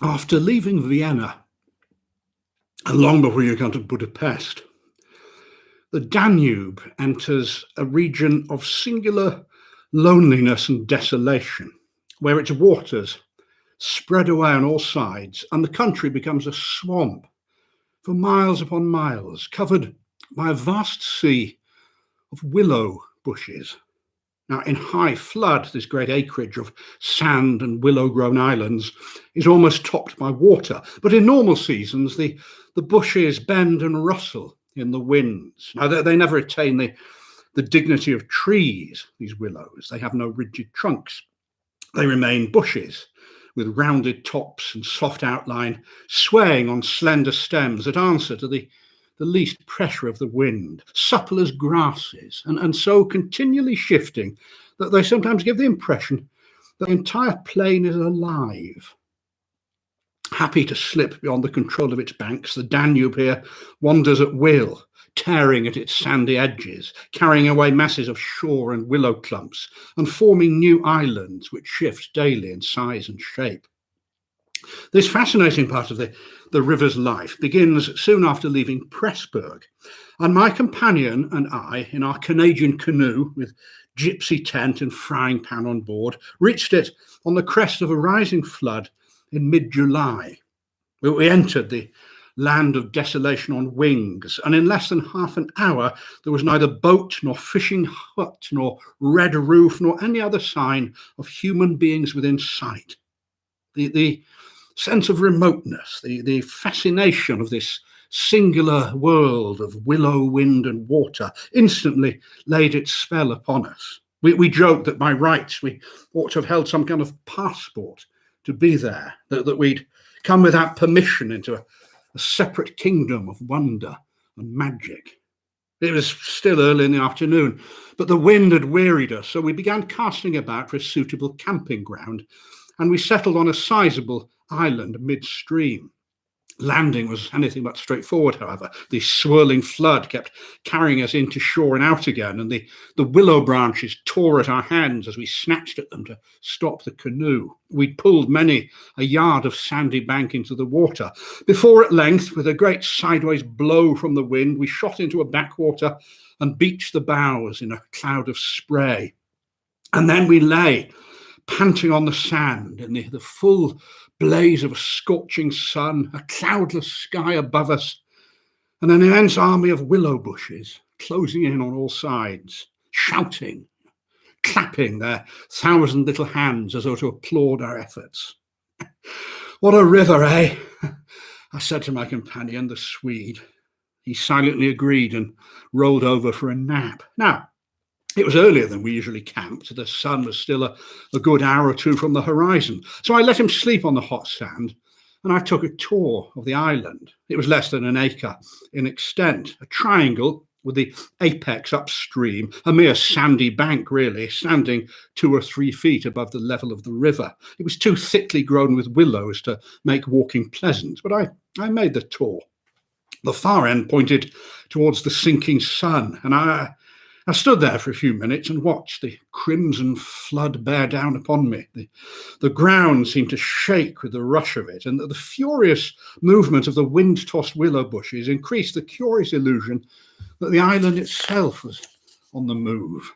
After leaving Vienna, and long before you come to Budapest, the Danube enters a region of singular loneliness and desolation, where its waters spread away on all sides, and the country becomes a swamp for miles upon miles, covered by a vast sea of willow bushes. Now, in high flood, this great acreage of sand and willow-grown islands is almost topped by water. But in normal seasons, the bushes bend and rustle in the winds. Now, they never attain the dignity of trees, these willows. They have no rigid trunks. They remain bushes with rounded tops and soft outline, swaying on slender stems that answer to the least pressure of the wind, supple as grasses, and so continually shifting that they sometimes give the impression that the entire plain is alive. Happy to slip beyond the control of its banks, the Danube here wanders at will, tearing at its sandy edges, carrying away masses of shore and willow clumps, and forming new islands which shift daily in size and shape. This fascinating part of the river's life begins soon after leaving Pressburg, and my companion and I, in our Canadian canoe with gypsy tent and frying pan on board, reached it on the crest of a rising flood in mid-July. We entered the land of desolation on wings, and in less than half an hour there was neither boat nor fishing hut nor red roof nor any other sign of human beings within sight. The sense of remoteness, the fascination of this singular world of willow, wind and water instantly laid its spell upon us. We joked that by rights we ought to have held some kind of passport to be there, that we'd come without permission into a separate kingdom of wonder and magic. It was still early in the afternoon, but the wind had wearied us, so we began casting about for a suitable camping ground, and we settled on a sizable island midstream. Landing was anything but straightforward, however. The swirling flood kept carrying us into shore and out again, and the willow branches tore at our hands as we snatched at them to stop the canoe. We'd pulled many a yard of sandy bank into the water, before at length, with a great sideways blow from the wind, we shot into a backwater and beached the bows in a cloud of spray. And then we lay, panting on the sand in the full blaze of a scorching sun, a cloudless sky above us, and an immense army of willow bushes closing in on all sides, shouting, clapping their 1,000 little hands as though to applaud our efforts. What a river, eh? I said to my companion, the Swede. He silently agreed and rolled over for a nap. Now, it was earlier than we usually camped. The sun was still a good hour or two from the horizon. So I let him sleep on the hot sand, and I took a tour of the island. It was less than an acre in extent, a triangle with the apex upstream, a mere sandy bank really, standing 2 or 3 feet above the level of the river. It was too thickly grown with willows to make walking pleasant, but I made the tour. The far end pointed towards the sinking sun, and I stood there for a few minutes and watched the crimson flood bear down upon me. The ground seemed to shake with the rush of it, and the furious movement of the wind-tossed willow bushes increased the curious illusion that the island itself was on the move.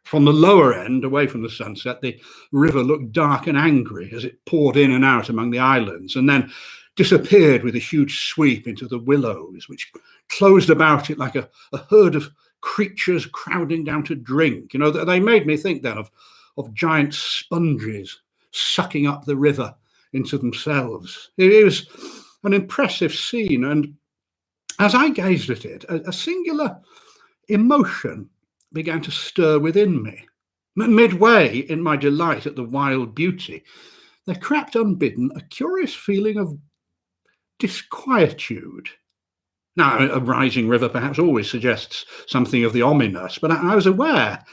From the lower end, away from the sunset, the river looked dark and angry as it poured in and out among the islands, and then disappeared with a huge sweep into the willows, which closed about it like a herd of creatures crowding down to drink. They made me think then of giant sponges sucking up the river into themselves. It was an impressive scene, and as I gazed at it, a singular emotion began to stir within me. Midway in my delight at the wild beauty, there crept unbidden a curious feeling of disquietude. Now, a rising river perhaps always suggests something of the ominous, but I was aware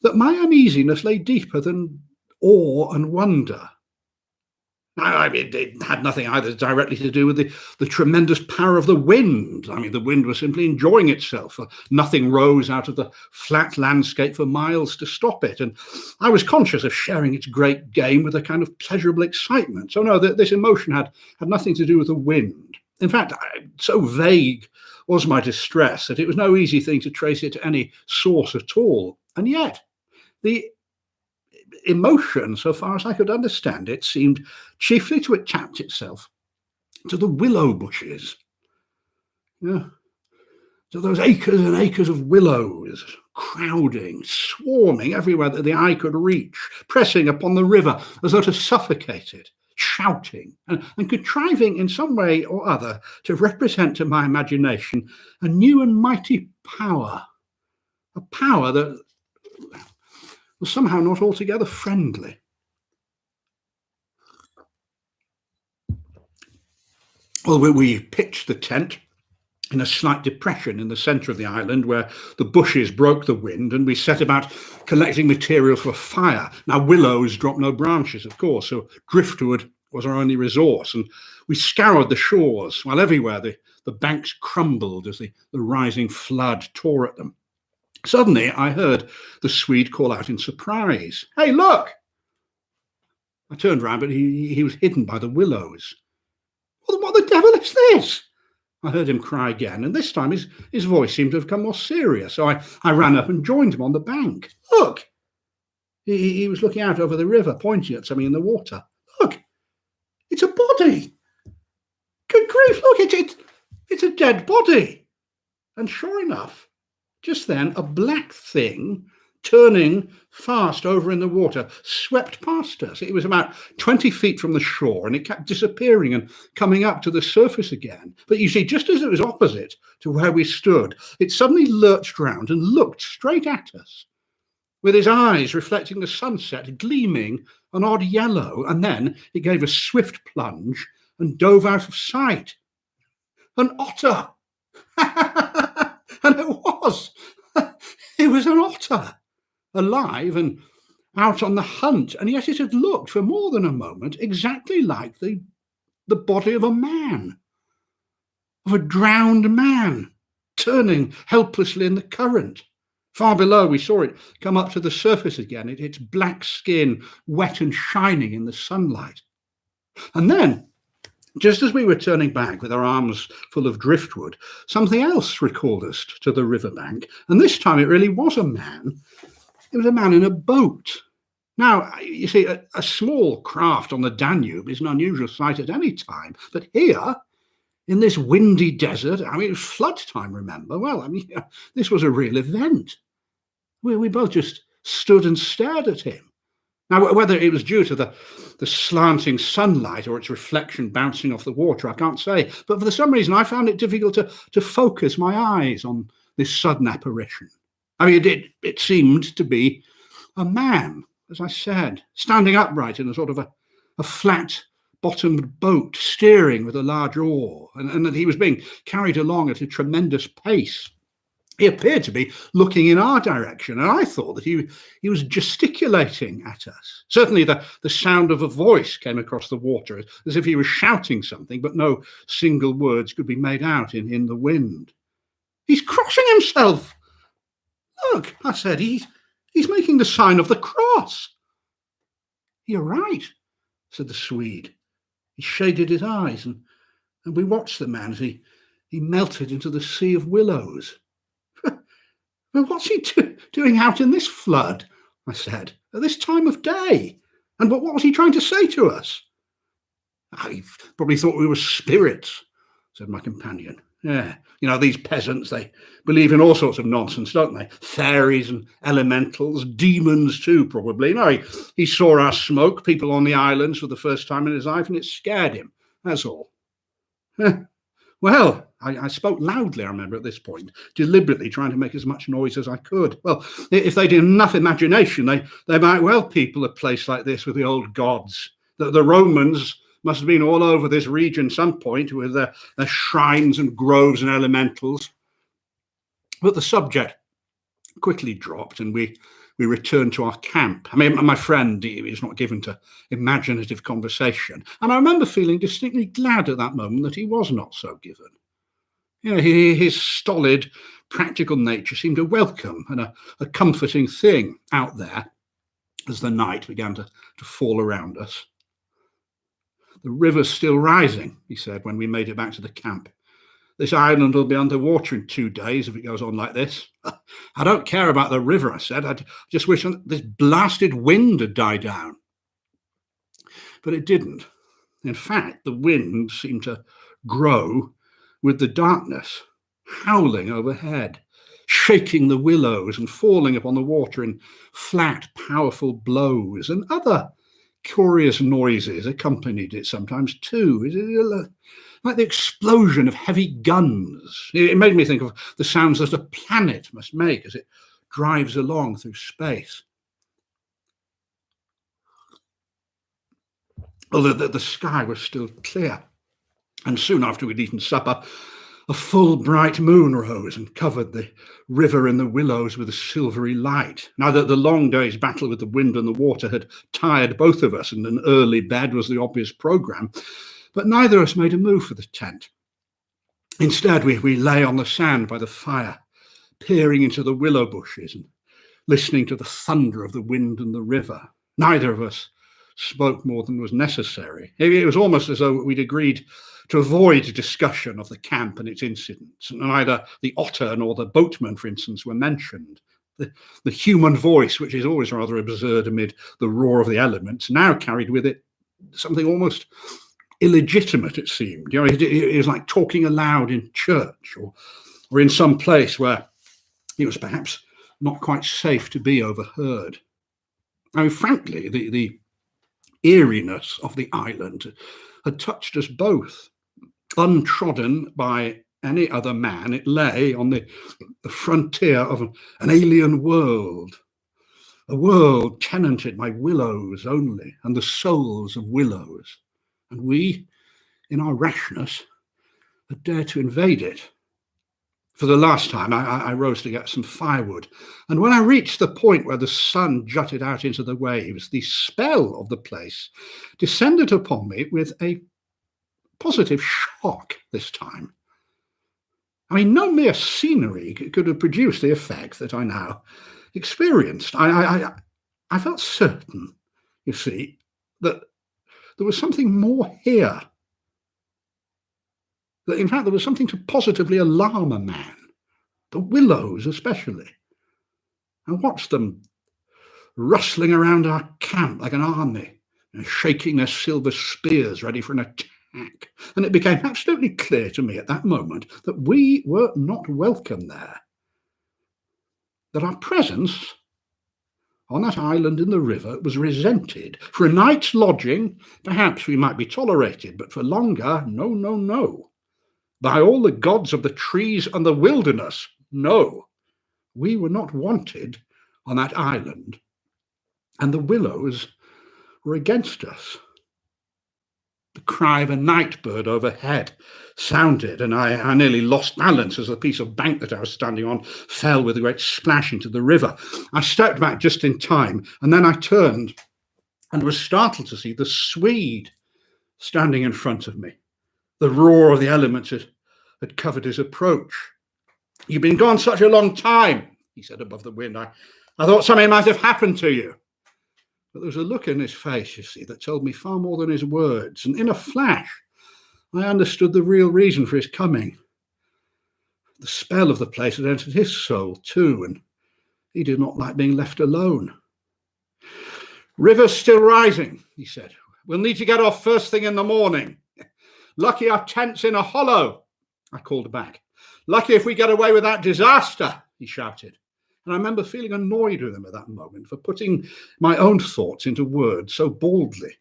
that my uneasiness lay deeper than awe and wonder. Now, it had nothing either directly to do with the tremendous power of the wind. The wind was simply enjoying itself. Nothing rose out of the flat landscape for miles to stop it. And I was conscious of sharing its great game with a kind of pleasurable excitement. So no, this emotion had nothing to do with the wind. In fact, so vague was my distress that it was no easy thing to trace it to any source at all. And yet, the emotion, so far as I could understand it, seemed chiefly to attach itself to the willow bushes. To those acres and acres of willows, crowding, swarming everywhere that the eye could reach, pressing upon the river as though to suffocate it, shouting and contriving in some way or other to represent to my imagination a new and mighty power, a power that was somehow not altogether friendly. Well, we pitched the tent in a slight depression in the centre of the island where the bushes broke the wind, and we set about collecting material for a fire. Now, willows drop no branches, of course, so driftwood was our only resource, and we scoured the shores while everywhere the banks crumbled as the rising flood tore at them. Suddenly, I heard the Swede call out in surprise, "Hey, look!" I turned round, but he was hidden by the willows. What the devil is this?" I heard him cry again, and this time his voice seemed to have become more serious. So I ran up and joined him on the bank. "Look!" He was looking out over the river, pointing at something in the water. "Look! It's a body! Good grief, look, it's a dead body!" And sure enough, just then a black thing, turning fast over in the water, swept past us. It was about 20 feet from the shore, and it kept disappearing and coming up to the surface again. But you see, just as it was opposite to where we stood, it suddenly lurched round and looked straight at us, with his eyes reflecting the sunset, gleaming an odd yellow, and then it gave a swift plunge and dove out of sight. An otter! And it was! It was an otter, alive and out on the hunt, and yet it had looked for more than a moment exactly like the body of a man, of a drowned man, turning helplessly in the current. Far below, we saw it come up to the surface again, its black skin wet and shining in the sunlight. And then, just as we were turning back with our arms full of driftwood, something else recalled us to the riverbank, and this time it really was a man. It was a man in a boat. Now, you see, a small craft on the Danube is an unusual sight at any time, but here, in this windy desert, it was flood time, remember? Well, this was a real event. We both just stood and stared at him. Now, whether it was due to the slanting sunlight or its reflection bouncing off the water, I can't say. But for some reason, I found it difficult to focus my eyes on this sudden apparition. It seemed to be a man, as I said, standing upright in a sort of a flat-bottomed boat, steering with a large oar, and that he was being carried along at a tremendous pace. He appeared to be looking in our direction, and I thought that he was gesticulating at us. Certainly the sound of a voice came across the water, as if he was shouting something, but no single words could be made out in the wind. "He's crossing himself! Look," I said, he's making the sign of the cross." "You're right," said the Swede. He shaded his eyes, and we watched the man as he melted into the sea of willows. "Well, what's he doing out in this flood?" I said, "at this time of day? And what was he trying to say to us?" "He probably thought we were spirits," said my companion. "Yeah, these peasants, they believe in all sorts of nonsense, don't they? Fairies and elementals, demons too, probably. He saw our smoke, people on the islands for the first time in his life, and it scared him, that's all." Well, I spoke loudly, I remember, at this point, deliberately trying to make as much noise as I could. Well, if they'd enough imagination, they might well people a place like this with the old gods. The Romans must have been all over this region some point with their shrines and groves and elementals. But the subject quickly dropped, and we returned to our camp. I mean, my friend, he was not given to imaginative conversation, and I remember feeling distinctly glad at that moment that he was not so given. His stolid, practical nature seemed a welcome and a comforting thing out there as the night began to fall around us. "The river's still rising," he said when we made it back to the camp. "This island will be underwater in 2 days if it goes on like this." "I don't care about the river," I said. "I just wish this blasted wind had died down." But it didn't. In fact, the wind seemed to grow with the darkness, howling overhead, shaking the willows and falling upon the water in flat, powerful blows, and other curious noises accompanied it sometimes too, like the explosion of heavy guns. It made me think of the sounds that a planet must make as it drives along through space. Although the sky was still clear, and soon after we'd eaten supper, a full bright moon rose and covered the river and the willows with a silvery light. Now that the long day's battle with the wind and the water had tired both of us, and an early bed was the obvious programme, but neither of us made a move for the tent. Instead, we lay on the sand by the fire, peering into the willow bushes and listening to the thunder of the wind and the river. Neither of us spoke more than was necessary. It was almost as though we'd agreed to avoid discussion of the camp and its incidents, and neither the otter nor the boatman, for instance, were mentioned. The human voice, which is always rather absurd amid the roar of the elements, now carried with it something almost illegitimate, it seemed. It was like talking aloud in church or in some place where it was perhaps not quite safe to be overheard. I mean, frankly, the eeriness of the island had touched us both. Untrodden by any other man, it lay on the frontier of an alien world, a world tenanted by willows only, and the souls of willows. And we, in our rashness, had dared to invade it. For the last time, I rose to get some firewood, and when I reached the point where the sun jutted out into the waves, the spell of the place descended upon me with a positive shock this time. I mean, no mere scenery could have produced the effect that I now experienced. I felt certain, you see, that there was something more here. That, in fact, there was something to positively alarm a man, the willows especially. I watched them rustling around our camp like an army, shaking their silver spears ready for an attack. And it became absolutely clear to me at that moment that we were not welcome there. That our presence on that island in the river was resented. For a night's lodging, perhaps we might be tolerated, but for longer, no, no, no. By all the gods of the trees and the wilderness, no. We were not wanted on that island, and the willows were against us. The cry of a night bird overhead sounded, and I nearly lost balance as the piece of bank that I was standing on fell with a great splash into the river. I stepped back just in time, and then I turned and was startled to see the Swede standing in front of me. The roar of the elements had covered his approach. "You've been gone such a long time," he said above the wind. I thought something might have happened to you." But there was a look in his face, you see, that told me far more than his words. And in a flash, I understood the real reason for his coming. The spell of the place had entered his soul too, and he did not like being left alone. "River's still rising," he said. "We'll need to get off first thing in the morning. Lucky our tent's in a hollow," I called back. "Lucky if we get away without disaster," he shouted. And I remember feeling annoyed with him at that moment for putting my own thoughts into words so baldly.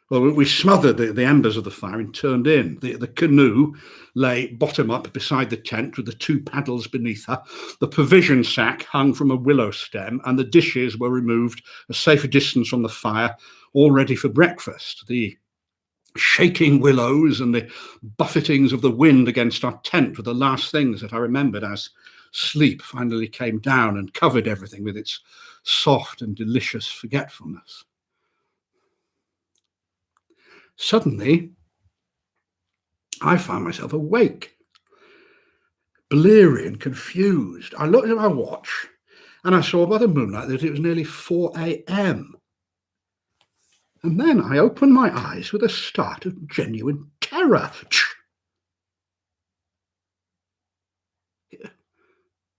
Well, we smothered the embers of the fire and turned in. The canoe lay bottom up beside the tent with the 2 paddles beneath her. The provision sack hung from a willow stem, and the dishes were removed a safe distance from the fire, all ready for breakfast. The shaking willows and the buffetings of the wind against our tent were the last things that I remembered as sleep finally came down and covered everything with its soft and delicious forgetfulness. Suddenly, I found myself awake, bleary and confused. I looked at my watch and I saw by the moonlight that it was nearly 4 a.m. And then I opened my eyes with a start of genuine terror.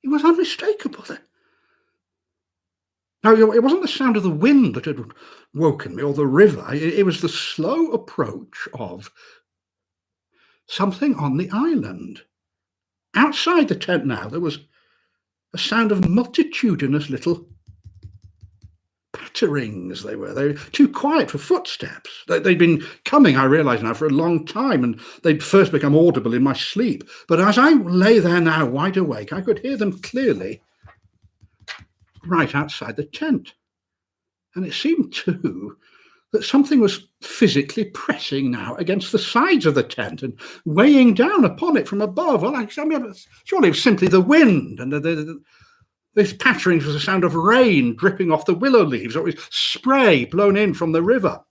It was unmistakable. Now, it wasn't the sound of the wind that had woken me or the river. It was the slow approach of something on the island. Outside the tent now, there was a sound of multitudinous little patterings. They were too quiet for footsteps. They'd been coming, I realise now, for a long time, and they'd first become audible in my sleep. But as I lay there now, wide awake, I could hear them clearly right outside the tent. And it seemed, too, that something was physically pressing now against the sides of the tent and weighing down upon it from above. Well, surely it was simply the wind, and this pattering was the sound of rain dripping off the willow leaves, or it was spray blown in from the river.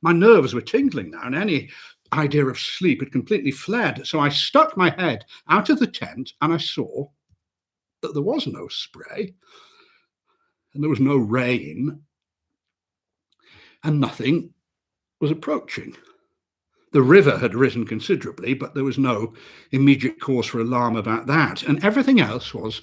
My nerves were tingling now, and any idea of sleep had completely fled. So I stuck my head out of the tent, and I saw that there was no spray, and there was no rain, and nothing was approaching. The river had risen considerably, but there was no immediate cause for alarm about that, and everything else was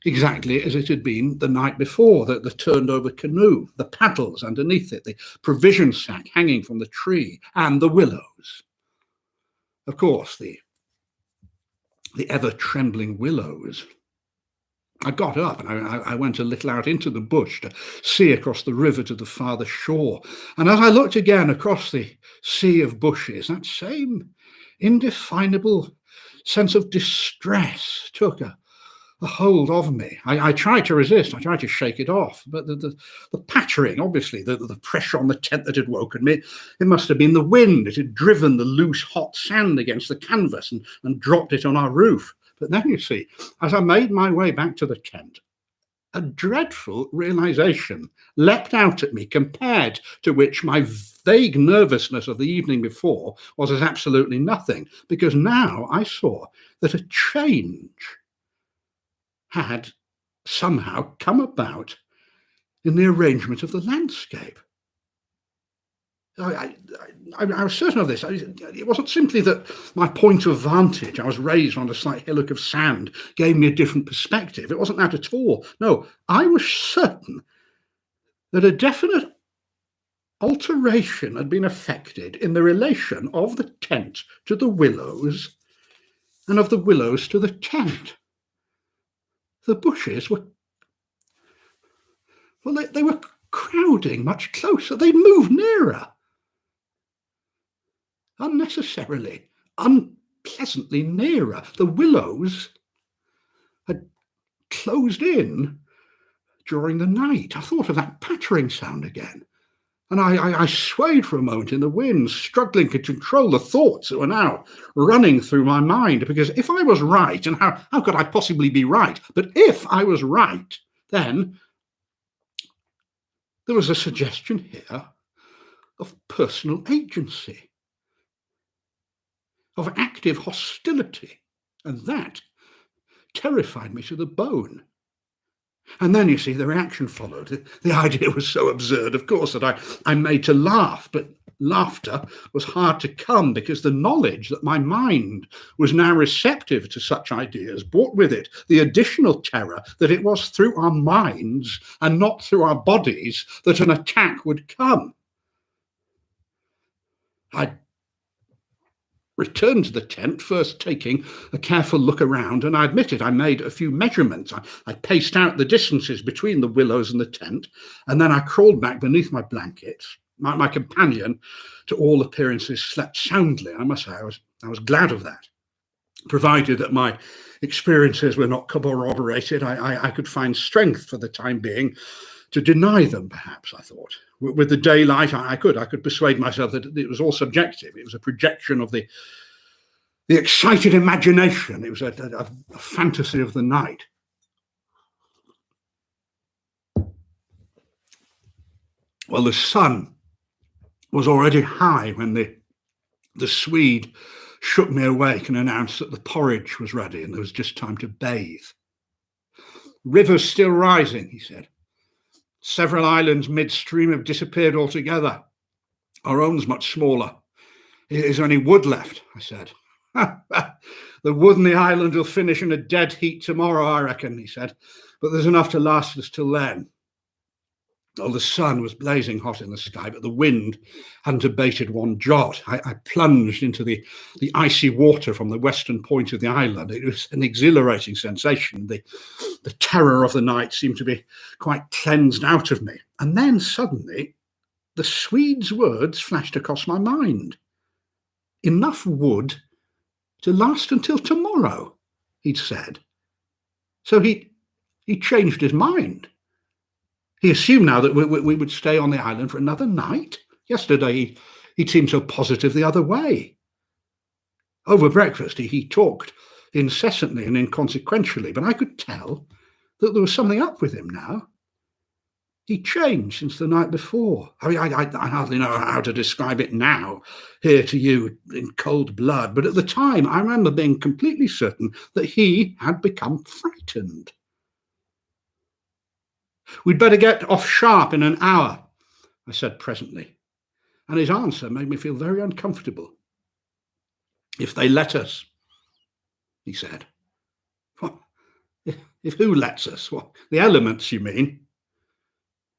exactly as it had been the night before. The turned over canoe, the paddles underneath it, the provision sack hanging from the tree, and the willows. Of course, the ever-trembling willows. I got up and I went a little out into the bush to see across the river to the farther shore. And as I looked again across the sea of bushes, that same indefinable sense of distress took a hold of me. I tried to resist. I tried to shake it off. But the pattering, obviously, the pressure on the tent that had woken me, it must have been the wind. It had driven the loose, hot sand against the canvas and dropped it on our roof. But then, you see, as I made my way back to the tent, a dreadful realization leapt out at me, compared to which my vague nervousness of the evening before was as absolutely nothing, because now I saw that a change had somehow come about in the arrangement of the landscape. I was certain of this. It wasn't simply that my point of vantage, I was raised on a slight hillock of sand, gave me a different perspective. It wasn't that at all. No, I was certain that a definite alteration had been effected in the relation of the tent to the willows and of the willows to the tent. The bushes were, well, they were crowding much closer. They moved nearer. Unnecessarily, unpleasantly nearer. The willows had closed in during the night. I thought of that pattering sound again. And I swayed for a moment in the wind, struggling to control the thoughts that were now running through my mind. Because if I was right, and how could I possibly be right? But if I was right, then there was a suggestion here of personal agency, of active hostility. And that terrified me to the bone. And then, you see, the reaction followed. The idea was so absurd, of course, that I made to laugh, but laughter was hard to come because the knowledge that my mind was now receptive to such ideas brought with it the additional terror that it was through our minds and not through our bodies that an attack would come. I returned to the tent, first taking a careful look around, and I admitted I made a few measurements. I paced out the distances between the willows and the tent, and then I crawled back beneath my blankets. My companion, to all appearances, slept soundly. I must say I was glad of that. Provided that my experiences were not corroborated, I could find strength for the time being to deny them, perhaps, I thought. With the daylight, I could persuade myself that it was all subjective. It was a projection of the excited imagination. It was a fantasy of the night. Well, the sun was already high when the Swede shook me awake and announced that the porridge was ready and there was just time to bathe. "River's still rising," he said. "Several islands midstream have disappeared altogether. Our own's much smaller. Is there any wood left?" I said. "The wood in the island will finish in a dead heat tomorrow, I reckon," he said. "But there's enough to last us till then." Oh, the sun was blazing hot in the sky, but the wind hadn't abated one jot. I plunged into the icy water from the western point of the island. It was an exhilarating sensation. The terror of the night seemed to be quite cleansed out of me. And then suddenly, the Swede's words flashed across my mind. "Enough wood to last until tomorrow," he'd said. So he changed his mind. He assumed now that we would stay on the island for another night. Yesterday, he seemed so positive the other way. Over breakfast, he talked incessantly and inconsequentially, but I could tell that there was something up with him now. He changed since the night before. I mean, I hardly know how to describe it now, here to you in cold blood, but at the time, I remember being completely certain that he had become frightened. "We'd better get off sharp in an hour," I said presently, and his answer made me feel very uncomfortable. "If they let us," he said. "What? If who lets us? What, the elements, you mean?"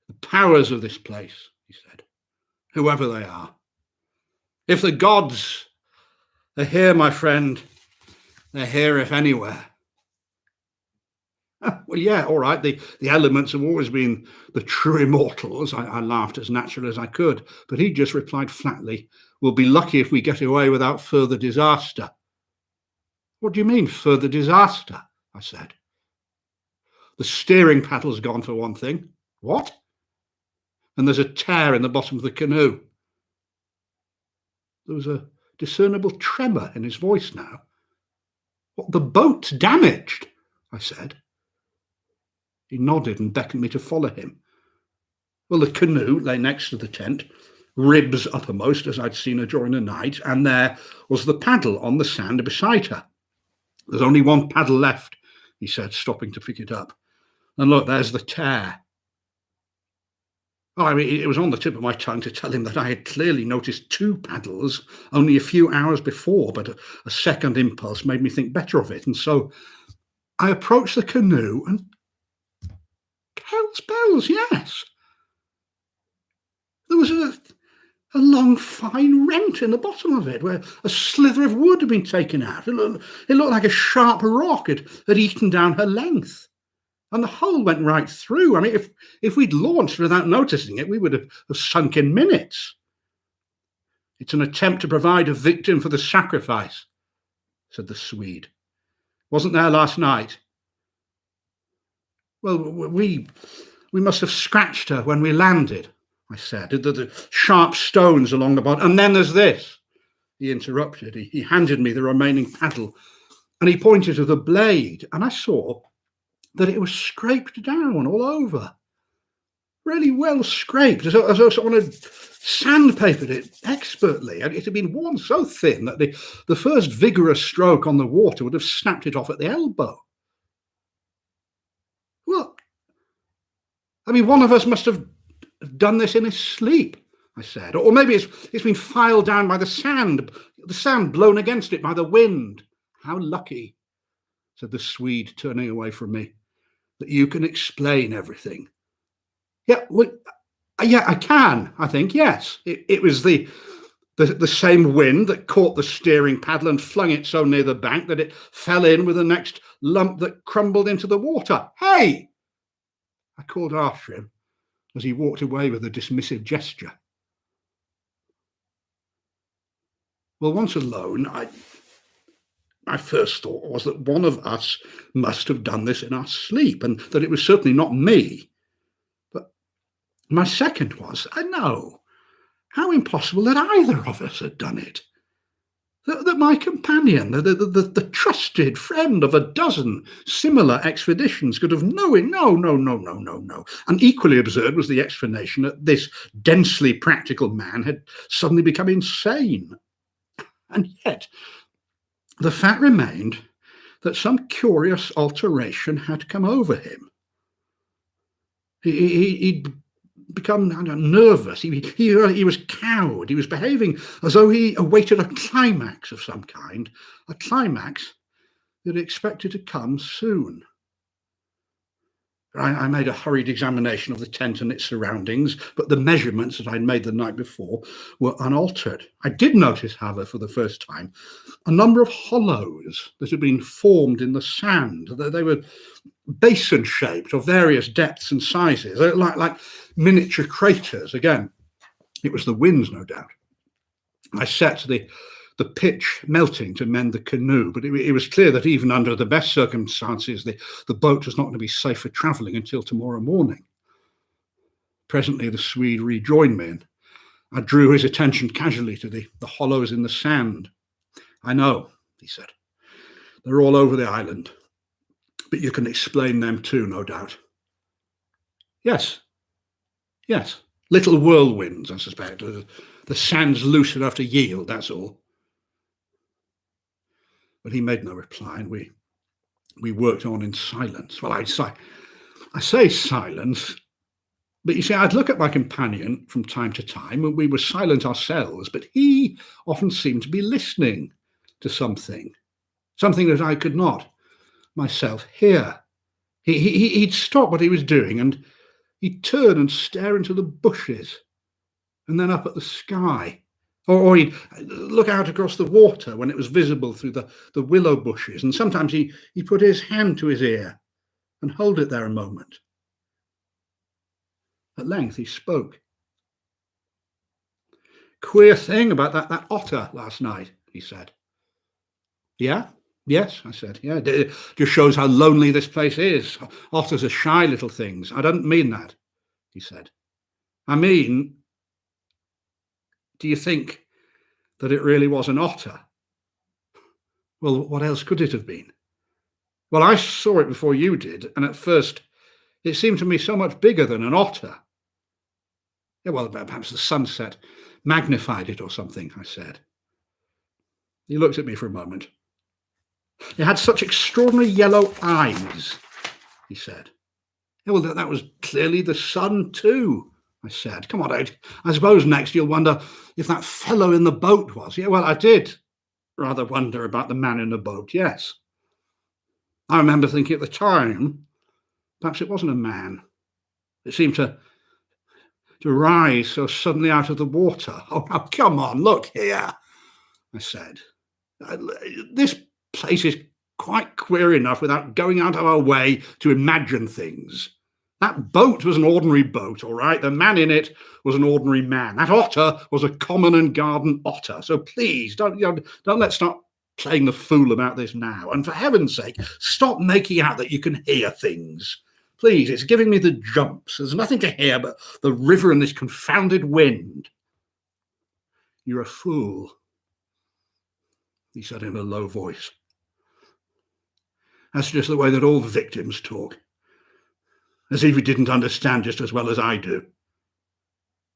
"The powers of this place," he said, "whoever they are. If the gods are here, my friend, they're here if anywhere." "Well, yeah, all right. The elements have always been the true immortals." I laughed as naturally as I could, but he just replied flatly, "We'll be lucky if we get away without further disaster." "What do you mean, further disaster?" I said. "The steering paddle's gone, for one thing." "What?" "And there's a tear in the bottom of the canoe." There was a discernible tremor in his voice now. "What, the boat's damaged?" I said. He nodded and beckoned me to follow him. Well, the canoe lay next to the tent, ribs uppermost, as I'd seen her during the night, and there was the paddle on the sand beside her. "There's only one paddle left," he said, stopping to pick it up. "And look, there's the tear." Oh, I mean, it was on the tip of my tongue to tell him that I had clearly noticed two paddles only a few hours before, but a second impulse made me think better of it. And so I approached the canoe and hell's bells, yes. There was a long, fine rent in the bottom of it where a slither of wood had been taken out. It looked like a sharp rock had eaten down her length. And the hole went right through. I mean, if we'd launched without noticing it, we would have sunk in minutes. "It's an attempt to provide a victim for the sacrifice," said the Swede. "Wasn't there last night?" "Well, we must have scratched her when we landed." I said. The sharp stones along the bottom. And then there's this. He interrupted. He handed me the remaining paddle and he pointed to the blade. And I saw that it was scraped down all over. Really well scraped, as though someone had sandpapered it expertly. And it had been worn so thin that the first vigorous stroke on the water would have snapped it off at the elbow. Well, I mean, one of us must have done this in his sleep, I said. Or maybe it's been filed down by the sand blown against it by the wind. How lucky, said the Swede, turning away from me, that you can explain everything. Yeah, well, yeah, I can, I think, yes. It was the same wind that caught the steering paddle and flung it so near the bank that it fell in with the next lump that crumbled into the water. Hey! I called after him as he walked away with a dismissive gesture. Well, once alone, my first thought was that one of us must have done this in our sleep, and that it was certainly not me. But my second was, I know, how impossible that either of us had done it. That my companion, the trusted friend of a dozen similar expeditions, could have no. And equally absurd was the explanation that this densely practical man had suddenly become insane. And yet, the fact remained that some curious alteration had come over him. He'd become nervous. He was cowed. He was behaving as though he awaited a climax of some kind, a climax that he expected to come soon. I made a hurried examination of the tent and its surroundings, but the measurements that I'd made the night before were unaltered. I did notice, however, for the first time, a number of hollows that had been formed in the sand. They were basin-shaped of various depths and sizes, like miniature craters. Again, it was the winds, no doubt. I set the pitch melting to mend the canoe, but it was clear that even under the best circumstances, the boat was not going to be safe for travelling until tomorrow morning. Presently, the Swede rejoined me, and I drew his attention casually to the hollows in the sand. I know, he said. They're all over the island, but you can explain them too, no doubt. Yes. Little whirlwinds, I suspect. The sand's loose enough to yield, that's all. But he made no reply, and we worked on in silence. Well, I say silence, but you see, I'd look at my companion from time to time, and we were silent ourselves, but he often seemed to be listening to something that I could not myself hear. He'd stop what he was doing, and he'd turn and stare into the bushes, and then up at the sky. Or he'd look out across the water when it was visible through the willow bushes, and sometimes he'd put his hand to his ear and hold it there a moment. At length he spoke. Queer thing about that otter last night, he said. Yeah? Yes, I said. Yeah, it just shows how lonely this place is. Otters are shy little things. I don't mean that, he said. I mean, do you think that it really was an otter? Well, what else could it have been? Well, I saw it before you did, and at first it seemed to me so much bigger than an otter. Yeah, well, perhaps the sunset magnified it or something, I said. He looked at me for a moment. It had such extraordinary yellow eyes, he said. Yeah, well, that was clearly the sun too, I said. Come on, I suppose next you'll wonder if that fellow in the boat was. Yeah, well, I did rather wonder about the man in the boat, yes. I remember thinking at the time, perhaps it wasn't a man. It seemed to rise so suddenly out of the water. Oh, now, come on, look here, I said. This place is quite queer enough without going out of our way to imagine things. That boat was an ordinary boat, all right? The man in it was an ordinary man. That otter was a common and garden otter. So please, don't let's start playing the fool about this now. And for heaven's sake, stop making out that you can hear things. Please, it's giving me the jumps. There's nothing to hear but the river and this confounded wind. You're a fool, he said in a low voice. That's just the way that all victims talk, as if he didn't understand just as well as I do.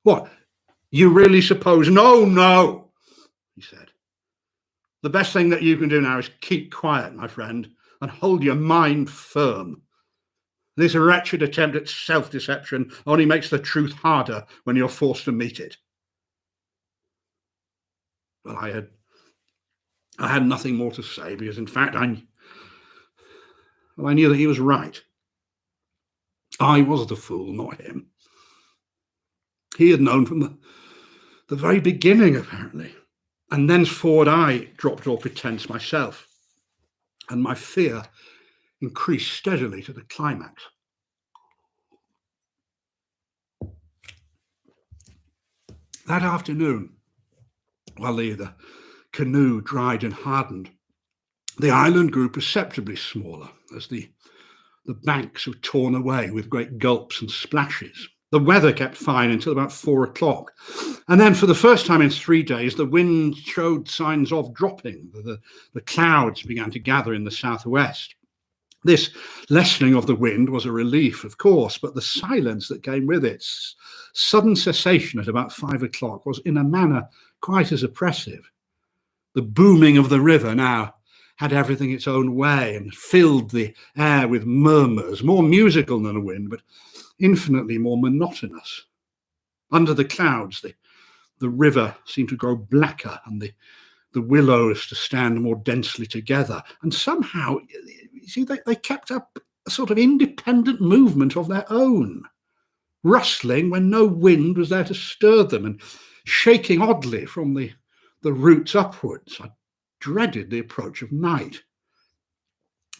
What, you really suppose? No, he said. The best thing that you can do now is keep quiet, my friend, and hold your mind firm. This wretched attempt at self-deception only makes the truth harder when you're forced to meet it. Well, I had nothing more to say because, in fact, I knew that he was right. I was the fool, not him. He had known from the very beginning, apparently. And thenceforward, I dropped all pretense myself, and my fear increased steadily to the climax. That afternoon, while the canoe dried and hardened, the island grew perceptibly smaller as the banks were torn away with great gulps and splashes. The weather kept fine until about 4 o'clock. And then for the first time in 3 days, the wind showed signs of dropping. The clouds began to gather in the southwest. This lessening of the wind was a relief, of course, but the silence that came with its sudden cessation at about 5 o'clock was in a manner quite as oppressive. The booming of the river now had everything its own way and filled the air with murmurs, more musical than a wind, but infinitely more monotonous. Under the clouds, the river seemed to grow blacker and the willows to stand more densely together. And somehow, you see, they kept up a sort of independent movement of their own, rustling when no wind was there to stir them and shaking oddly from the roots upwards. I dreaded the approach of night.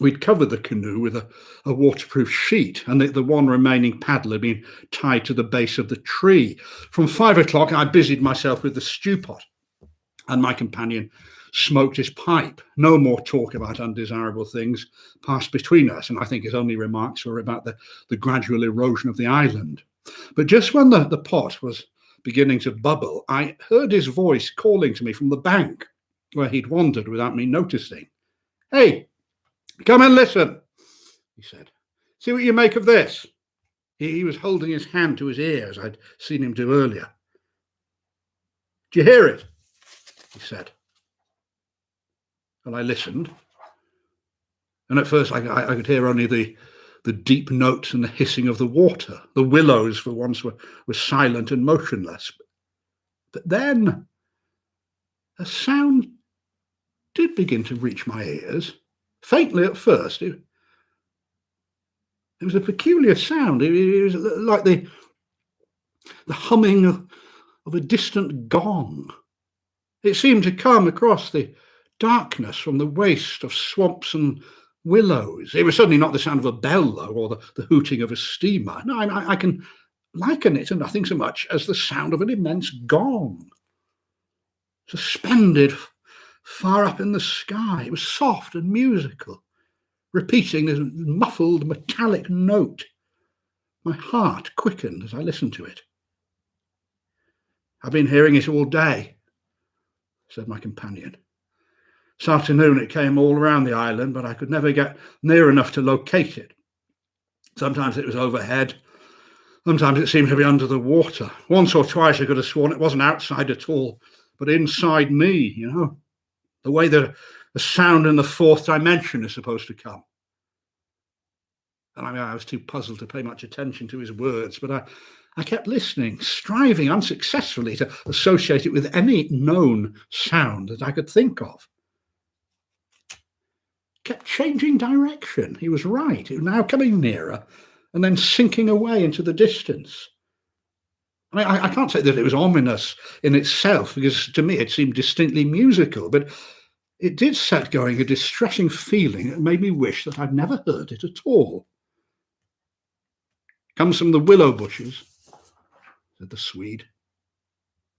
We'd covered the canoe with a waterproof sheet, and the one remaining paddle had been tied to the base of the tree. From 5 o'clock, I busied myself with the stew pot, and my companion smoked his pipe. No more talk about undesirable things passed between us, and I think his only remarks were about the gradual erosion of the island. But just when the pot was beginning to bubble, I heard his voice calling to me from the bank, where he'd wandered without me noticing. "Hey, come and listen," he said. "See what you make of this." He was holding his hand to his ear, as I'd seen him do earlier. "Do you hear it?" he said. And I listened. And at first I could hear only the deep notes and the hissing of the water. The willows for once were silent and motionless. But then a sound did begin to reach my ears, faintly at first. It was a peculiar sound. It was like the humming of a distant gong. It seemed to come across the darkness from the waste of swamps and willows. It was certainly not the sound of a bell, though, or the hooting of a steamer. No, I can liken it to nothing so much as the sound of an immense gong, suspended far up in the sky. It was soft and musical, repeating this muffled metallic note. My heart quickened as I listened to it. "I've been hearing it all day," said my companion. "This afternoon it came all around the island, but I could never get near enough to locate it. Sometimes it was overhead. Sometimes it seemed to be under the water. Once or twice I could have sworn it wasn't outside at all, but inside me, you know, the way that a sound in the fourth dimension is supposed to come." And I was too puzzled to pay much attention to his words, but I kept listening, striving unsuccessfully to associate it with any known sound that I could think of. Kept changing direction. He was right. It was now coming nearer and then sinking away into the distance. I can't say that it was ominous in itself, because to me it seemed distinctly musical, but it did set going a distressing feeling that made me wish that I'd never heard it at all. "Comes from the willow bushes," said the Swede.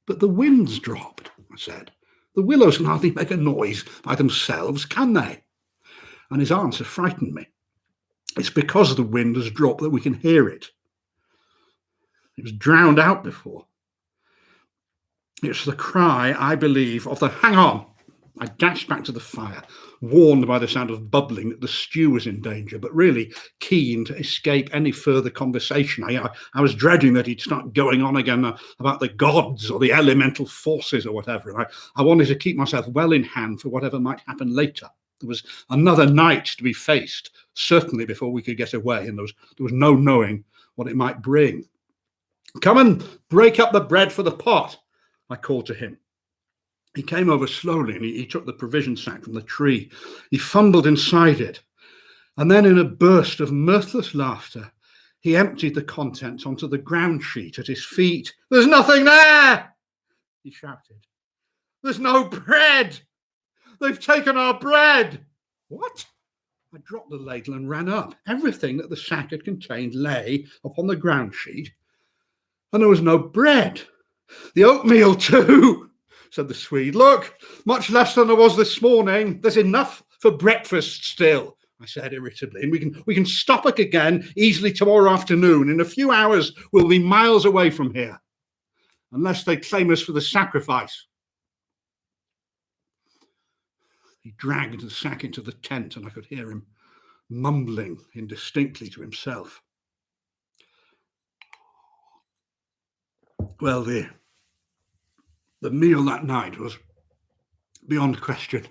"But the wind's dropped," I said. "The willows can hardly make a noise by themselves, can they?" And his answer frightened me. It's because the wind has dropped that we can hear it. It was drowned out before. It's the cry, I believe, of the hang on. I dashed back to the fire, warned by the sound of bubbling that the stew was in danger, but really keen to escape any further conversation. I was dreading that he'd start going on again about the gods or the elemental forces or whatever. And I wanted to keep myself well in hand for whatever might happen later. There was another night to be faced, certainly before we could get away, and there was no knowing what it might bring. Come and break up the bread for the pot, I called to him. He came over slowly and he took the provision sack from the tree. He fumbled inside it. And then in a burst of mirthless laughter, he emptied the contents onto the ground sheet at his feet. There's nothing there, he shouted. There's no bread. They've taken our bread. What? I dropped the ladle and ran up. Everything that the sack had contained lay upon the ground sheet, and there was no bread. The oatmeal too, said the Swede. Look, much less than there was this morning. There's enough for breakfast still, I said irritably, and we can stop it again easily tomorrow afternoon. In a few hours, we'll be miles away from here, unless they claim us for the sacrifice. He dragged the sack into the tent, and I could hear him mumbling indistinctly to himself. Well, the meal that night was, beyond question,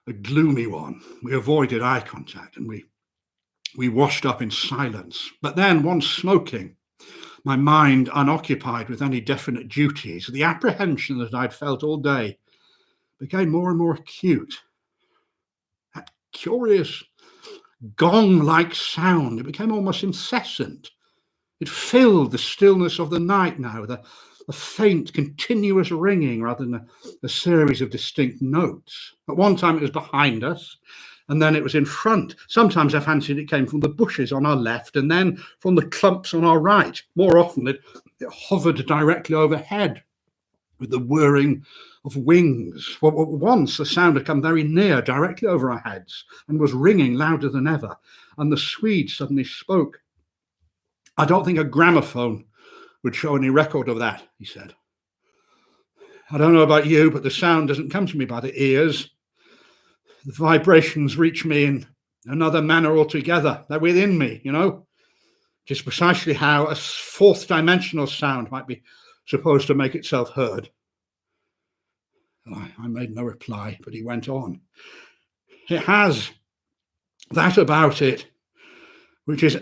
a gloomy one. We avoided eye contact and we washed up in silence. But then, once smoking, my mind unoccupied with any definite duties, the apprehension that I'd felt all day became more and more acute. That curious gong-like sound, it became almost incessant. It filled the stillness of the night now, a faint, continuous ringing rather than a series of distinct notes. At one time it was behind us, and then it was in front. Sometimes I fancied it came from the bushes on our left, and then from the clumps on our right. More often it hovered directly overhead with the whirring of wings. Once the sound had come very near, directly over our heads, and was ringing louder than ever, and the Swede suddenly spoke. I don't think a gramophone would show any record of that, he said. I don't know about you, but the sound doesn't come to me by the ears. The vibrations reach me in another manner altogether. They're within me, just precisely how a fourth dimensional sound might be supposed to make itself heard. I made no reply, but he went on. It has that about it which is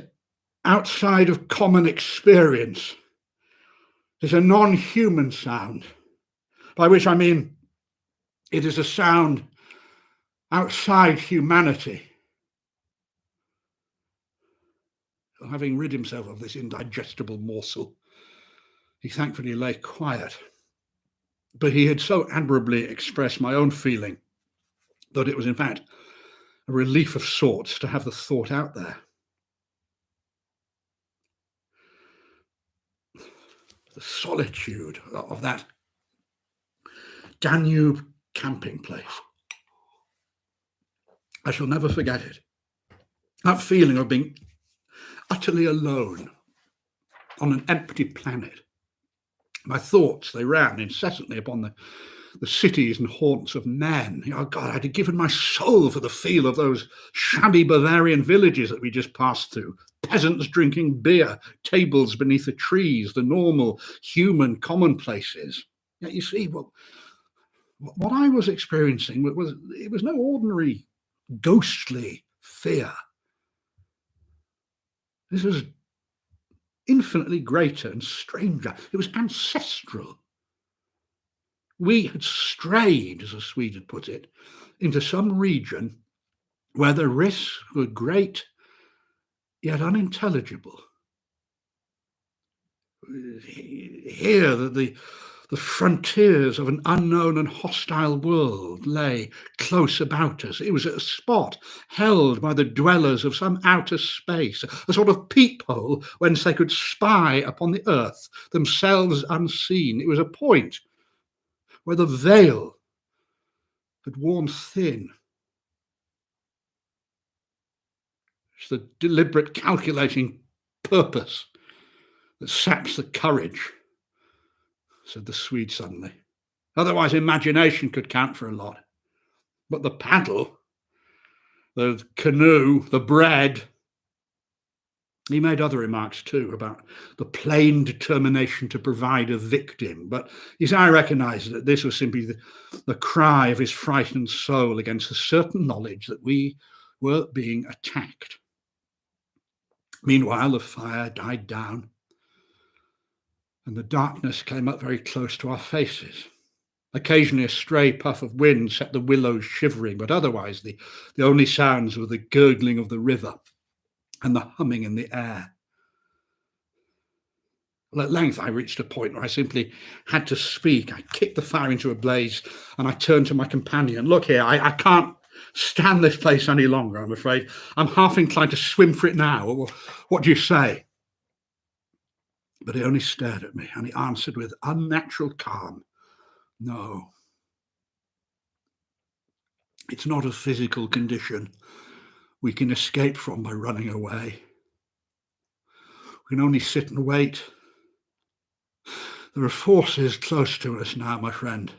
outside of common experience. It's a non-human sound, by which I mean it is a sound outside humanity. Having rid himself of this indigestible morsel, he thankfully lay quiet. But he had so admirably expressed my own feeling that it was in fact a relief of sorts to have the thought out there. The solitude of that Danube camping place. I shall never forget it. That feeling of being utterly alone on an empty planet. My thoughts, they ran incessantly upon the cities and haunts of men. God, I'd given my soul for the feel of those shabby Bavarian villages that we just passed through. Peasants drinking beer, tables beneath the trees, the normal human commonplaces. Yet you see, what I was experiencing was no ordinary ghostly fear. This was infinitely greater and stranger. It was ancestral. We had strayed, as a Swede had put it, into some region where the risks were great yet unintelligible. Here, the frontiers of an unknown and hostile world lay close about us. It was a spot held by the dwellers of some outer space, a sort of peephole whence they could spy upon the earth, themselves unseen. It was a point where the veil had worn thin. It's the deliberate, calculating purpose that saps the courage, said the Swede suddenly. Otherwise, imagination could count for a lot. But the paddle, the canoe, the bread. He made other remarks too about the plain determination to provide a victim. But I recognised that this was simply the cry of his frightened soul against a certain knowledge that we were being attacked. Meanwhile, the fire died down, and the darkness came up very close to our faces. Occasionally a stray puff of wind set the willows shivering, but otherwise the only sounds were the gurgling of the river and the humming in the air. Well, at length I reached a point where I simply had to speak. I kicked the fire into a blaze and I turned to my companion. Look here, I can't stand this place any longer, I'm afraid. I'm half inclined to swim for it now. What do you say? But he only stared at me and he answered with unnatural calm. No, it's not a physical condition we can escape from by running away. We can only sit and wait. There are forces close to us now, my friend,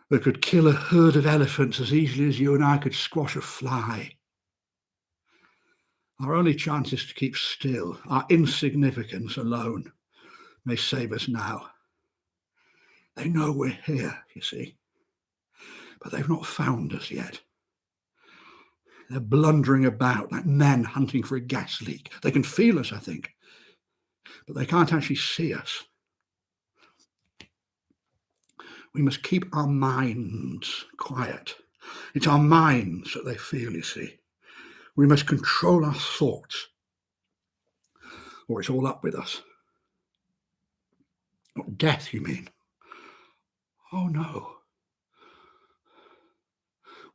that could kill a herd of elephants as easily as you and I could squash a fly. Our only chance is to keep still. Our insignificance alone may save us now. They know we're here, you see, but they've not found us yet. They're blundering about like men hunting for a gas leak. They can feel us, I think, but they can't actually see us. We must keep our minds quiet. It's our minds that they feel, you see. We must control our thoughts, or it's all up with us. What, death, you mean? Oh, no.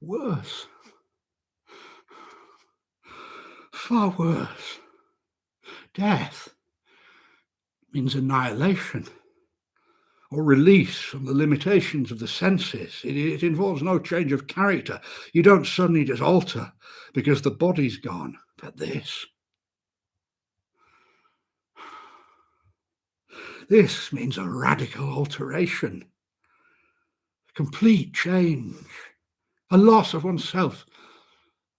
Worse. Far worse. Death means annihilation or release from the limitations of the senses. It involves no change of character. You don't suddenly just alter because the body's gone. But this means a radical alteration, a complete change, a loss of oneself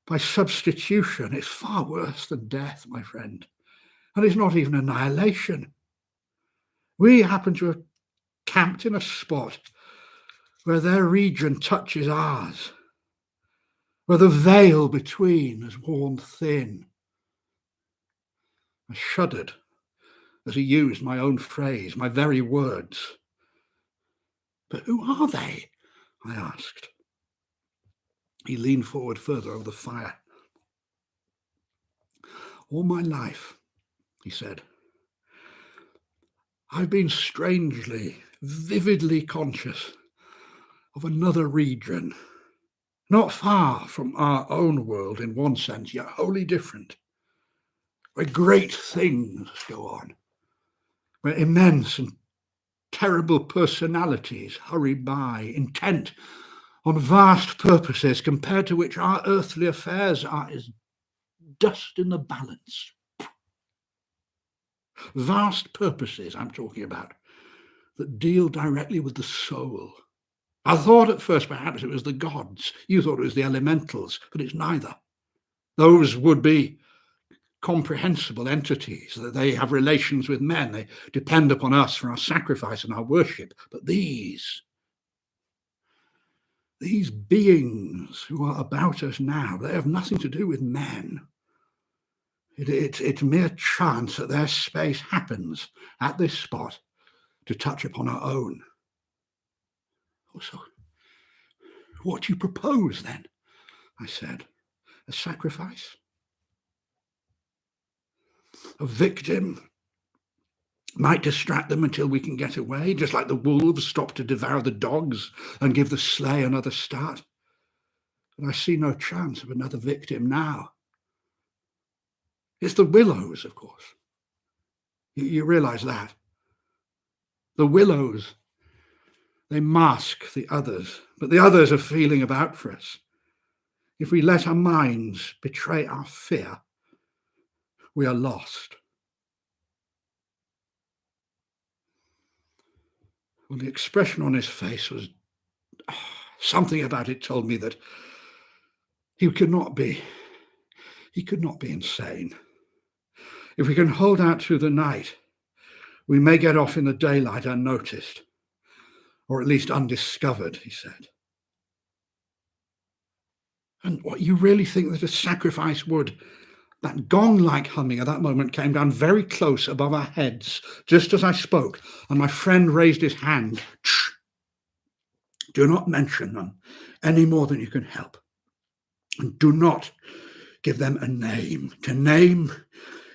by substitution. It's far worse than death, my friend. And it's not even annihilation. We happen to have camped in a spot where their region touches ours, where the veil between has worn thin. I shuddered as he used my own phrase, my very words. But who are they? I asked. He leaned forward further over the fire. All my life, he said, I've been strangely, vividly conscious of another region, not far from our own world in one sense, yet wholly different, where great things go on, where immense and terrible personalities hurry by, intent on vast purposes compared to which our earthly affairs are as dust in the balance. Vast purposes I'm talking about that deal directly with the soul. I thought at first perhaps it was the gods. You thought it was the elementals, but it's neither. Those would be comprehensible entities, that they have relations with men. They depend upon us for our sacrifice and our worship. But these beings who are about us now, they have nothing to do with men. It's mere chance that their space happens at this spot to touch upon our own. So, what do you propose then? I said. A sacrifice? A victim might distract them until we can get away, just like the wolves stop to devour the dogs and give the sleigh another start. But I see no chance of another victim now. It's the willows, of course. You realize that. The willows, they mask the others, but the others are feeling about for us. If we let our minds betray our fear, we are lost. Well, the expression on his face was something about it told me that he could not be insane. If we can hold out through the night, we may get off in the daylight unnoticed, or at least undiscovered, he said. And what, you really think that a sacrifice would? That gong-like humming at that moment came down very close above our heads, just as I spoke, and my friend raised his hand. Shh. Do not mention them any more than you can help. And do not give them a name. To name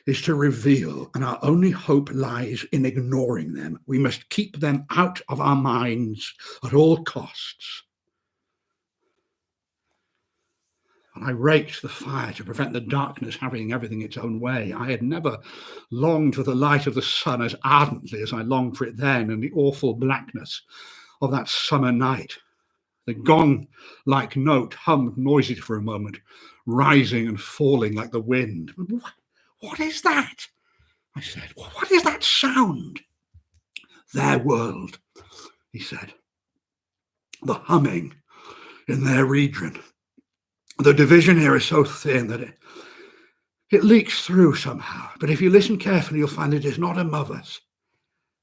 is to reveal, and our only hope lies in ignoring them. We must keep them out of our minds at all costs. And I raked the fire to prevent the darkness having everything its own way. I had never longed for the light of the sun as ardently as I longed for it then in the awful blackness of that summer night. The gong-like note hummed noisily for a moment, rising and falling like the wind. What is that? I said. What is that sound? Their world, he said. The humming in their region. The division here is so thin that it leaks through somehow. But if you listen carefully, you'll find it is not above us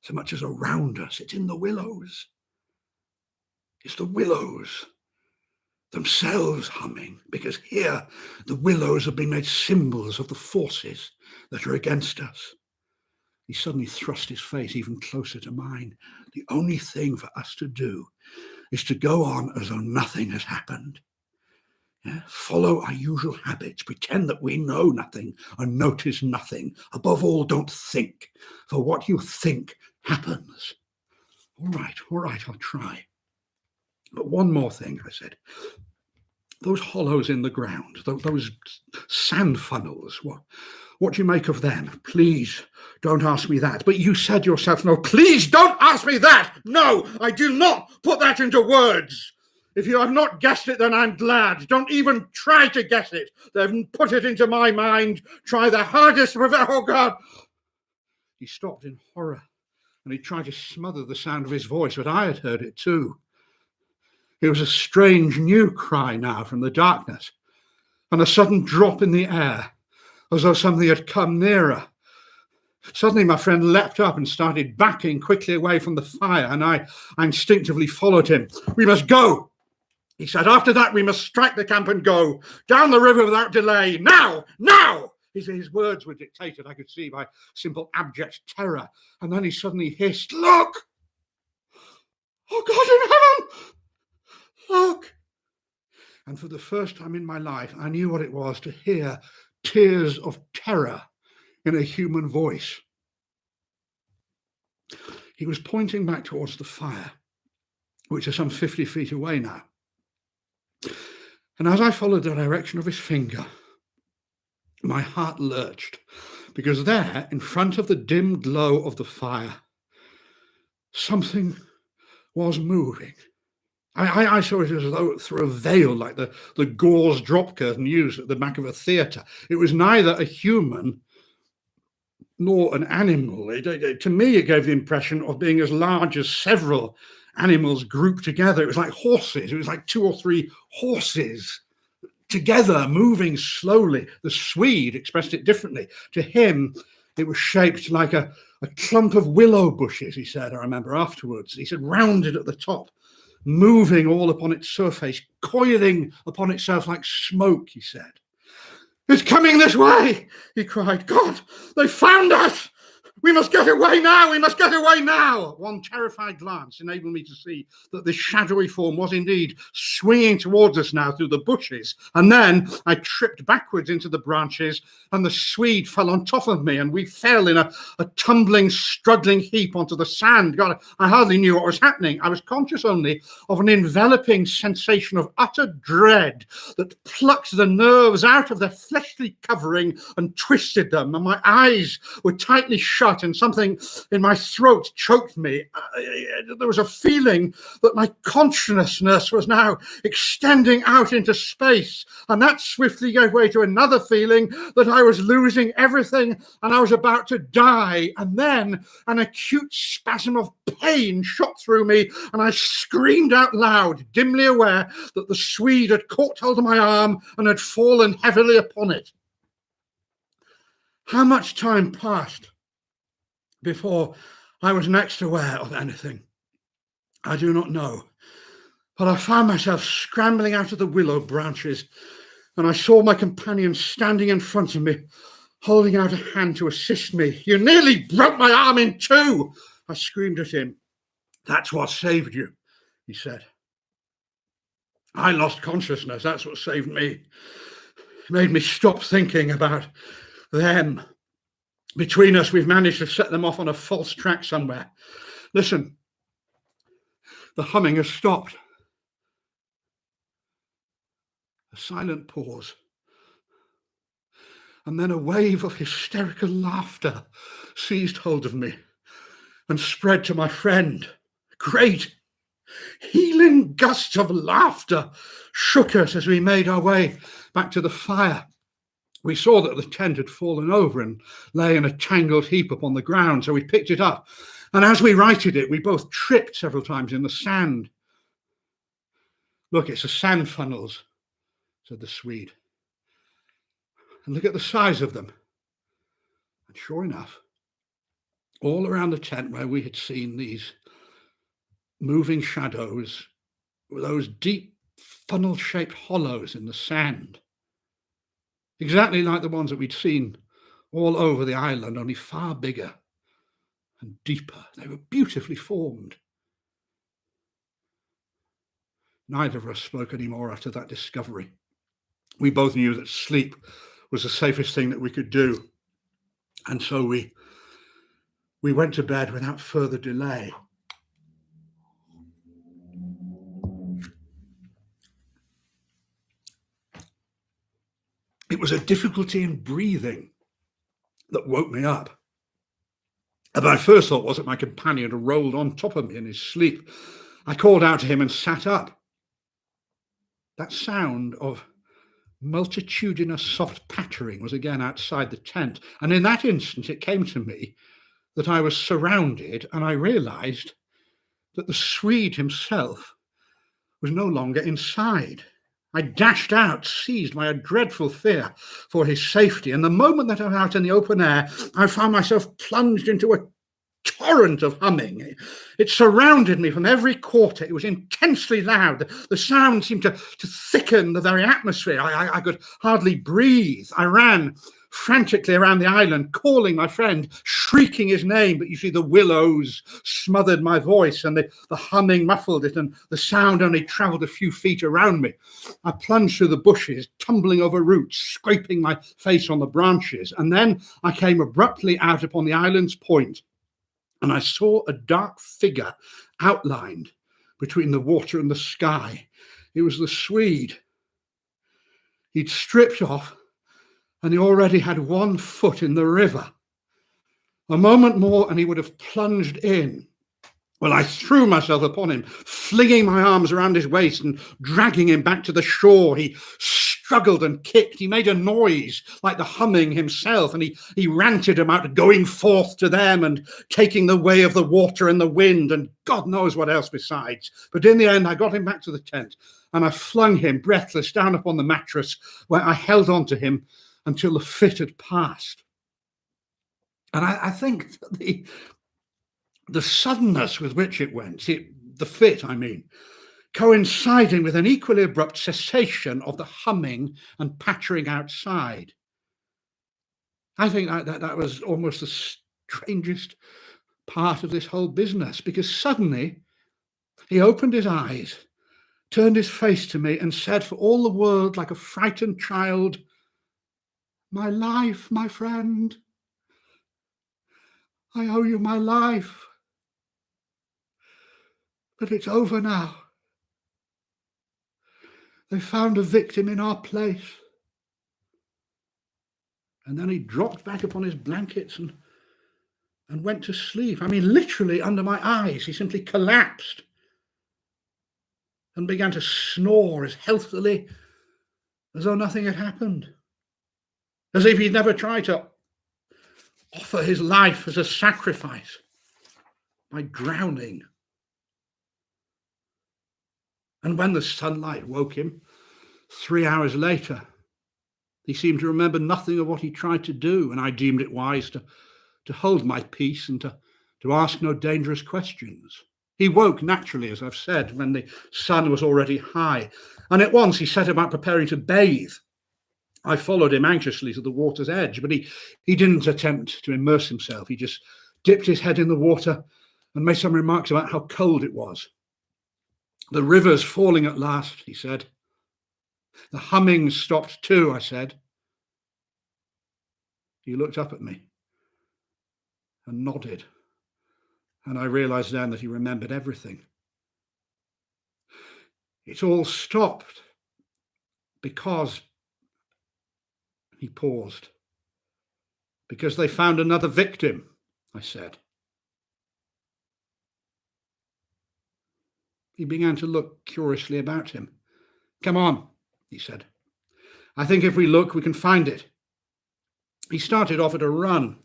so much as around us. It's in the willows. It's the willows themselves humming, because here the willows have been made symbols of the forces that are against us. He suddenly thrust his face even closer to mine. The only thing for us to do is to go on as though nothing has happened. Yeah? Follow our usual habits, pretend that we know nothing and notice nothing. Above all, don't think, for what you think happens. All right, I'll try. But one more thing, I said. Those hollows in the ground, those sand funnels, what do you make of them? Please don't ask me that. But you said yourself, no, please don't ask me that. No, I do not put that into words. If you have not guessed it, then I'm glad. Don't even try to guess it. They've put it into my mind. Try their hardest to prevent, oh God. He stopped in horror and he tried to smother the sound of his voice, but I had heard it too. It was a strange new cry now from the darkness, and a sudden drop in the air, as though something had come nearer. Suddenly my friend leapt up and started backing quickly away from the fire, and I instinctively followed him. We must go, he said. After that, we must strike the camp and go down the river without delay. Now! His words were dictated, I could see, by simple abject terror. And then he suddenly hissed, look! Oh, God in heaven! Look! And for the first time in my life, I knew what it was to hear tears of terror in a human voice. He was pointing back towards the fire, which is some 50 feet away now. And as I followed the direction of his finger, my heart lurched, because there, in front of the dim glow of the fire, something was moving. I saw it as though through a veil, like the gauze drop curtain used at the back of a theatre. It was neither a human nor an animal. To me, it gave the impression of being as large as several animals grouped together. It was like horses. It was like 2 or 3 horses together, moving slowly. The Swede expressed it differently. To him, it was shaped like a clump of willow bushes, he said, I remember afterwards. He said, rounded at the top, moving all upon its surface, coiling upon itself like smoke, he said. It's coming this way, he cried. God, they found us! We must get away now! We must get away now! One terrified glance enabled me to see that this shadowy form was indeed swinging towards us now through the bushes. And then I tripped backwards into the branches, and the Swede fell on top of me, and we fell in a tumbling, struggling heap onto the sand. God, I hardly knew what was happening. I was conscious only of an enveloping sensation of utter dread that plucked the nerves out of their fleshly covering and twisted them, and my eyes were tightly shut shut and something in my throat choked me. There was a feeling that my consciousness was now extending out into space, and that swiftly gave way to another feeling that I was losing everything and I was about to die. And then an acute spasm of pain shot through me, and I screamed out loud, dimly aware that the Swede had caught hold of my arm and had fallen heavily upon it. How much time passed before I was next aware of anything? I do not know, but I found myself scrambling out of the willow branches, and I saw my companion standing in front of me, holding out a hand to assist me. "You nearly broke my arm in two," I screamed at him. "That's what saved you," he said. I lost consciousness. That's what saved me. It made me stop thinking about them. Between us, we've managed to set them off on a false track somewhere. Listen, the humming has stopped. A silent pause. And then a wave of hysterical laughter seized hold of me and spread to my friend. Great, healing gusts of laughter shook us as we made our way back to the fire. We saw that the tent had fallen over and lay in a tangled heap upon the ground, so we picked it up. And as we righted it, we both tripped several times in the sand. "Look, it's the sand funnels," said the Swede. "And look at the size of them." And sure enough, all around the tent where we had seen these moving shadows were those deep funnel-shaped hollows in the sand, exactly like the ones that we'd seen all over the island, only far bigger and deeper. They were beautifully formed. Neither of us spoke any more after that discovery. We both knew that sleep was the safest thing that we could do, and so we went to bed without further delay. It was a difficulty in breathing that woke me up. And my first thought was that my companion had rolled on top of me in his sleep. I called out to him and sat up. That sound of multitudinous soft pattering was again outside the tent, and in that instant it came to me that I was surrounded, and I realized that the Swede himself was no longer inside. I dashed out, seized by a dreadful fear for his safety, and the moment that I was out in the open air, I found myself plunged into a torrent of humming. It surrounded me from every quarter. It was intensely loud. The sound seemed to thicken the very atmosphere. I could hardly breathe. I ran frantically around the island, calling my friend, shrieking his name, but you see the willows smothered my voice and the humming muffled it, and the sound only traveled a few feet around me. I plunged through the bushes, tumbling over roots, scraping my face on the branches, and then I came abruptly out upon the island's point, and I saw a dark figure outlined between the water and the sky. It was the Swede. He'd stripped off, and he already had one foot in the river. A moment more and he would have plunged in. Well, I threw myself upon him, flinging my arms around his waist and dragging him back to the shore. He struggled and kicked. He made a noise like the humming himself, and he ranted about going forth to them and taking the way of the water and the wind and God knows what else besides. But in the end, I got him back to the tent, and I flung him breathless down upon the mattress, where I held on to him until the fit had passed. And I think the suddenness with which it went, the fit, coinciding with an equally abrupt cessation of the humming and pattering outside. I think that was almost the strangest part of this whole business, because suddenly he opened his eyes, turned his face to me, and said, for all the world like a frightened child, "My life, my friend. I owe you my life. But it's over now. They found a victim in our place." And then he dropped back upon his blankets and and went to sleep. I mean, literally under my eyes, he simply collapsed and began to snore as healthily as though nothing had happened, as if he'd never tried to offer his life as a sacrifice by drowning. And when the sunlight woke him 3 hours later, he seemed to remember nothing of what he tried to do, and I deemed it wise to hold my peace and to ask no dangerous questions. He woke naturally, as I've said, when the sun was already high, and at once he set about preparing to bathe. I followed him anxiously to the water's edge, but he didn't attempt to immerse himself. He just dipped his head in the water and made some remarks about how cold it was. The river's falling at last, he said. The humming stopped too, I said. He looked up at me and nodded, and I realized then that he remembered everything. It all stopped because, he paused, because they found another victim, I said. He began to look curiously about him. Come on, he said. I think if we look, we can find it. He started off at a run,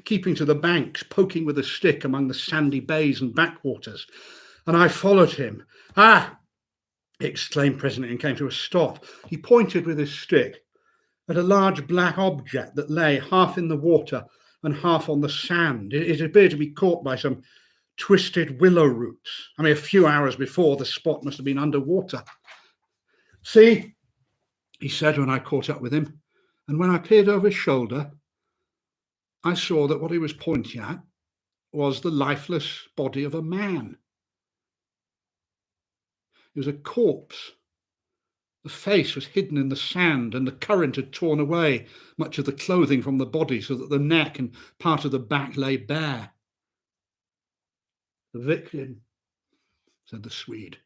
keeping to the banks, poking with a stick among the sandy bays and backwaters, and I followed him. Ah, he exclaimed presently and came to a stop. He pointed with his stick at a large black object that lay half in the water and half on the sand. It appeared to be caught by some twisted willow roots. I mean, a few hours before, the spot must have been underwater. See, he said when I caught up with him, and when I peered over his shoulder, I saw that what he was pointing at was the lifeless body of a man. It was a corpse. The face was hidden in the sand, and the current had torn away much of the clothing from the body so that the neck and part of the back lay bare. The victim, said the Swede.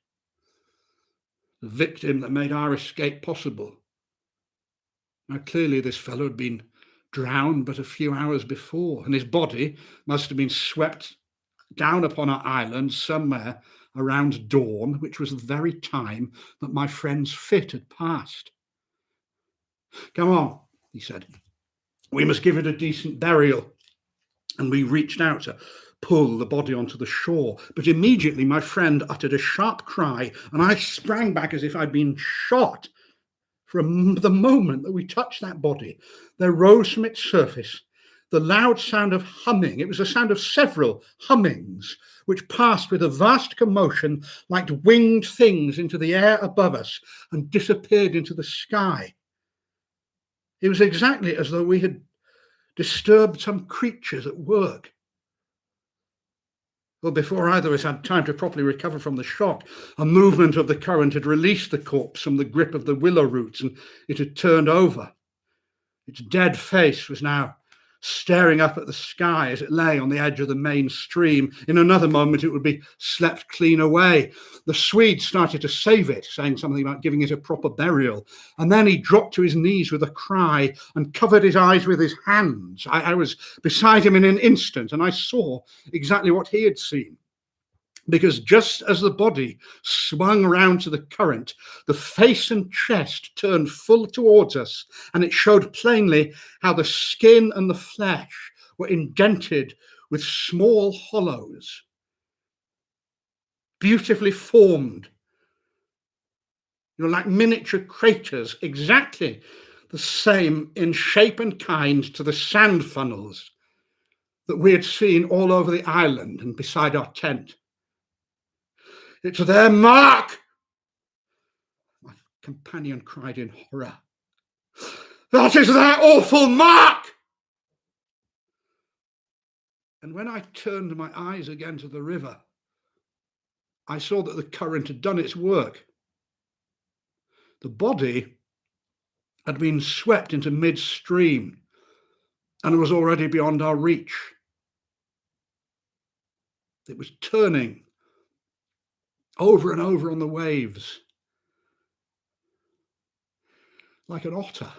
The victim that made our escape possible. Now, clearly this fellow had been drowned but a few hours before, and his body must have been swept down upon our island somewhere around dawn, which was the very time that my friend's fit had passed. Come on, he said. We must give it a decent burial. And we reached out to pull the body onto the shore. But immediately my friend uttered a sharp cry, and I sprang back as if I'd been shot. From the moment that we touched that body, there rose from its surface the loud sound of humming. It was the sound of several hummings, which passed with a vast commotion like winged things into the air above us and disappeared into the sky. It was exactly as though we had disturbed some creatures at work. Well, before either of us had time to properly recover from the shock, a movement of the current had released the corpse from the grip of the willow roots, and it had turned over. Its dead face was now staring up at the sky as it lay on the edge of the main stream. In another moment, it would be swept clean away. The Swede started to save it, saying something about giving it a proper burial. And then he dropped to his knees with a cry and covered his eyes with his hands. I was beside him in an instant, and I saw exactly what he had seen. Because just as the body swung around to the current, the face and chest turned full towards us, and it showed plainly how the skin and the flesh were indented with small hollows, beautifully formed, like miniature craters, exactly the same in shape and kind to the sand funnels that we had seen all over the island and beside our tent. It's their mark! My companion cried in horror. That is their awful mark! And when I turned my eyes again to the river, I saw that the current had done its work. The body had been swept into midstream and was already beyond our reach. It was turning over and over on the waves, like an otter.